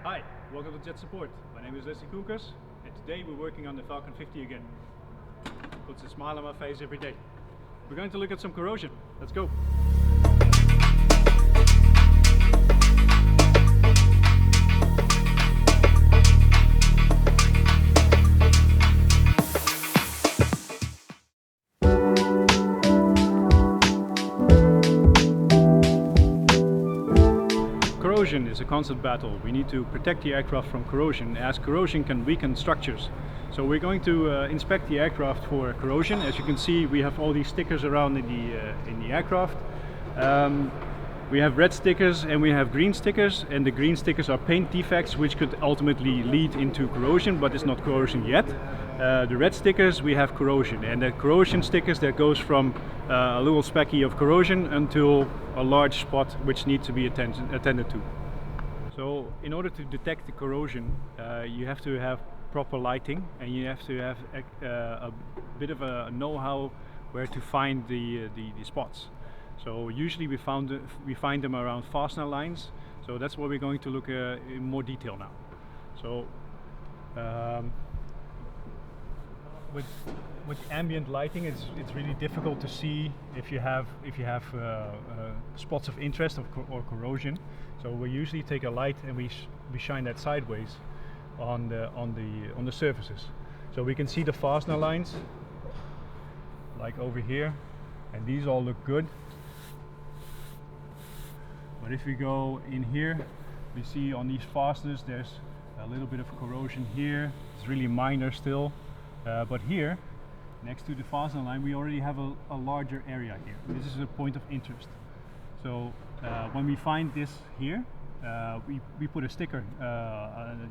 Hi, welcome to JetSupport. My name is Leslie Koelkers, and today we're working on the Falcon 50 again. Puts a smile on my face every day. We're going to look at some corrosion. Let's go. Corrosion is a constant battle. We need to protect the aircraft from corrosion, as corrosion can weaken structures. So we're going to inspect the aircraft for corrosion. As you can see, we have all these stickers around in the aircraft. We have red stickers and we have green stickers, and the green stickers are paint defects which could ultimately lead into corrosion, but it's not corrosion yet. The red stickers, we have corrosion, and the corrosion stickers, that goes from a little specky of corrosion until a large spot which needs to be attended to. So in order to detect the corrosion, you have to have proper lighting, and you have to have a bit of a know-how where to find the spots. So usually we find them around fastener lines, so that's what we're going to look in more detail now. So with ambient lighting, it's really difficult to see if you have spots of interest or corrosion. So we usually take a light and we shine that sideways on the surfaces. So we can see the fastener lines, like over here, and these all look good. But if we go in here, we see on these fasteners there's a little bit of corrosion here. It's really minor still. But here, next to the fastener line, we already have a larger area here. This is a point of interest. So when we find this here, we put a sticker.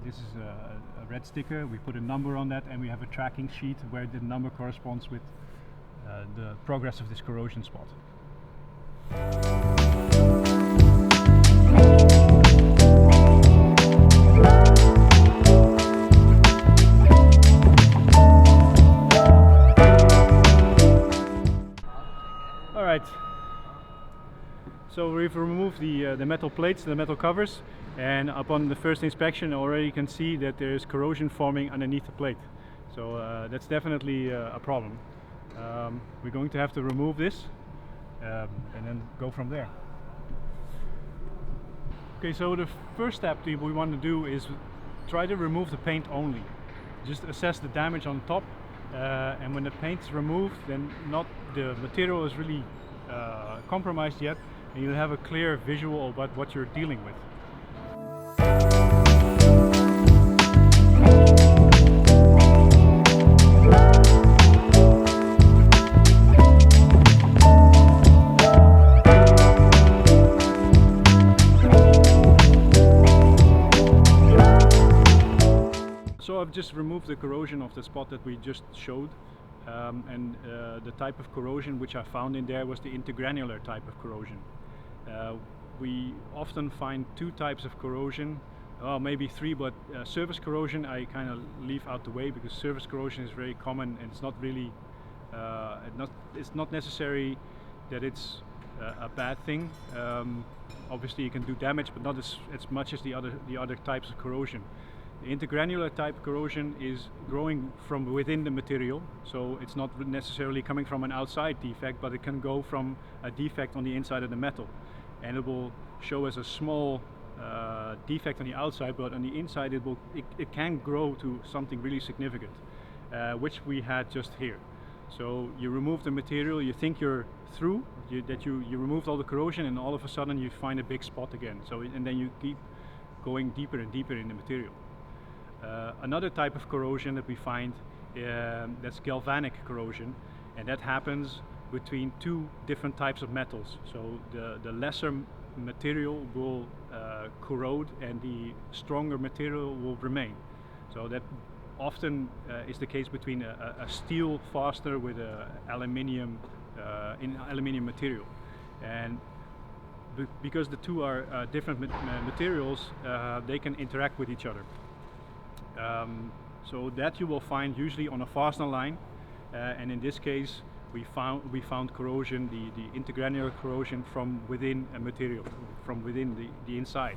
This is a red sticker. We put a number on that, and we have a tracking sheet where the number corresponds with the progress of this corrosion spot. Alright, so we've removed the metal plates, the metal covers, and upon the first inspection already you can see that there is corrosion forming underneath the plate. So that's definitely a problem. We're going to have to remove this and then go from there. Okay, so the first step we want to do is try to remove the paint only. Just assess the damage on top, and when the paint's removed, then not the material is really compromised yet, and you'll have a clear visual about what you're dealing with. So I've just removed the corrosion of the spot that we just showed, and the type of corrosion which I found in there was the intergranular type of corrosion. We often find two types of corrosion, maybe three, but surface corrosion I kind of leave out the way, because surface corrosion is very common and it's not really, it's not necessary that it's a bad thing. Obviously you can do damage, but not as much as the other types of corrosion. The intergranular type corrosion is growing from within the material, so it's not necessarily coming from an outside defect, but it can go from a defect on the inside of the metal, and it will show as a small defect on the outside, but on the inside it can grow to something really significant, which we had just here. So you remove the material, you think you're through, you removed all the corrosion, and all of a sudden you find a big spot again. So and then you keep going deeper and deeper in the material. Another type of corrosion that we find, that's galvanic corrosion, and that happens between two different types of metals. So the lesser material will corrode and the stronger material will remain. So that often is the case between a steel fastener with a aluminium material, and because the two are different materials, they can interact with each other. So that you will find usually on a fastener line, and in this case we found corrosion, the intergranular corrosion from within a material, from within the inside.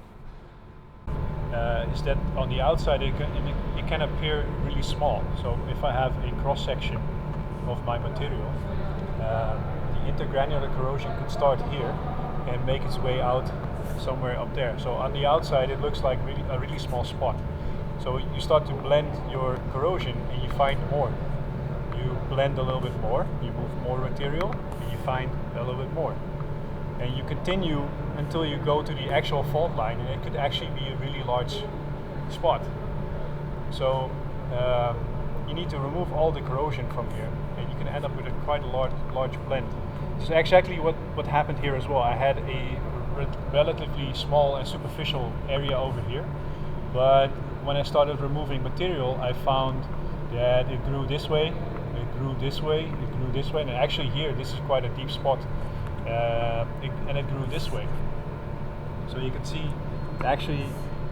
is that on the outside it can appear really small. So if I have a cross section of my material, the intergranular corrosion could start here and make its way out somewhere up there. So on the outside it looks like a really small spot. So you start to blend your corrosion and you find more. You blend a little bit more, you move more material, and you find a little bit more. And you continue until you go to the actual fault line, and it could actually be a really large spot. So you need to remove all the corrosion from here, and you can end up with quite a large blend. This is exactly what happened here as well. I had a relatively small and superficial area over here, but when I started removing material, I found that it grew this way, it grew this way, it grew this way, and actually here, this is quite a deep spot, and it grew this way. So you can see actually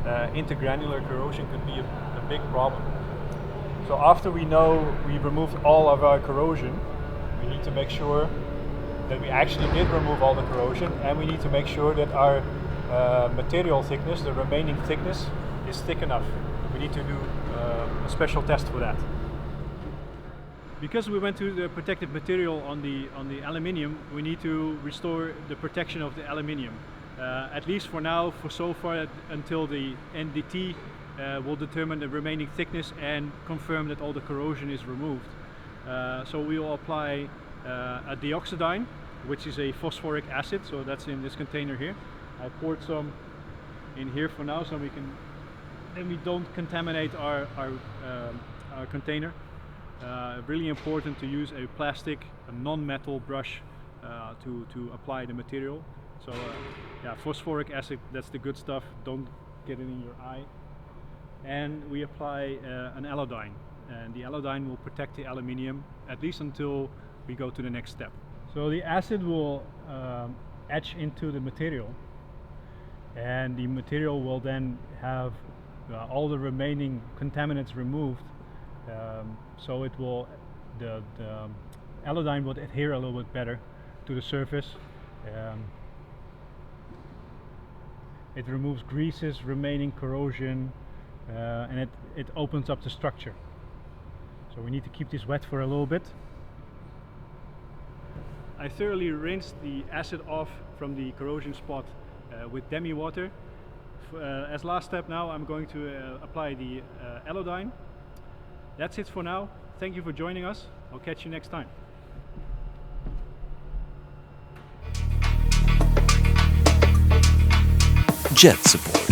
intergranular corrosion could be a big problem. So after we know we removed all of our corrosion, we need to make sure that we actually did remove all the corrosion, and we need to make sure that our material thickness, the remaining thickness, is thick enough. We need to do a special test for that. Because we went to the protective material on the aluminium, we need to restore the protection of the aluminium. At least for now, for so far, until the NDT will determine the remaining thickness and confirm that all the corrosion is removed. So we will apply a dioxidine, which is a phosphoric acid, so that's in this container here. I poured some in here for now, so then we don't contaminate our container. Really important to use a plastic, a non-metal brush to apply the material. So yeah, phosphoric acid, that's the good stuff, don't get it in your eye. And we apply an allodyne, and the allodyne will protect the aluminium at least until we go to the next step. So the acid will etch into the material, and the material will then have all the remaining contaminants removed. So it will, the allodyne will adhere a little bit better to the surface. It removes greases, remaining corrosion, and it opens up the structure. So we need to keep this wet for a little bit. I thoroughly rinsed the acid off from the corrosion spot with demi water. As last step now, I'm going to apply the allodyne. That's it for now. Thank you for joining us. I'll catch you next time. JetSupport.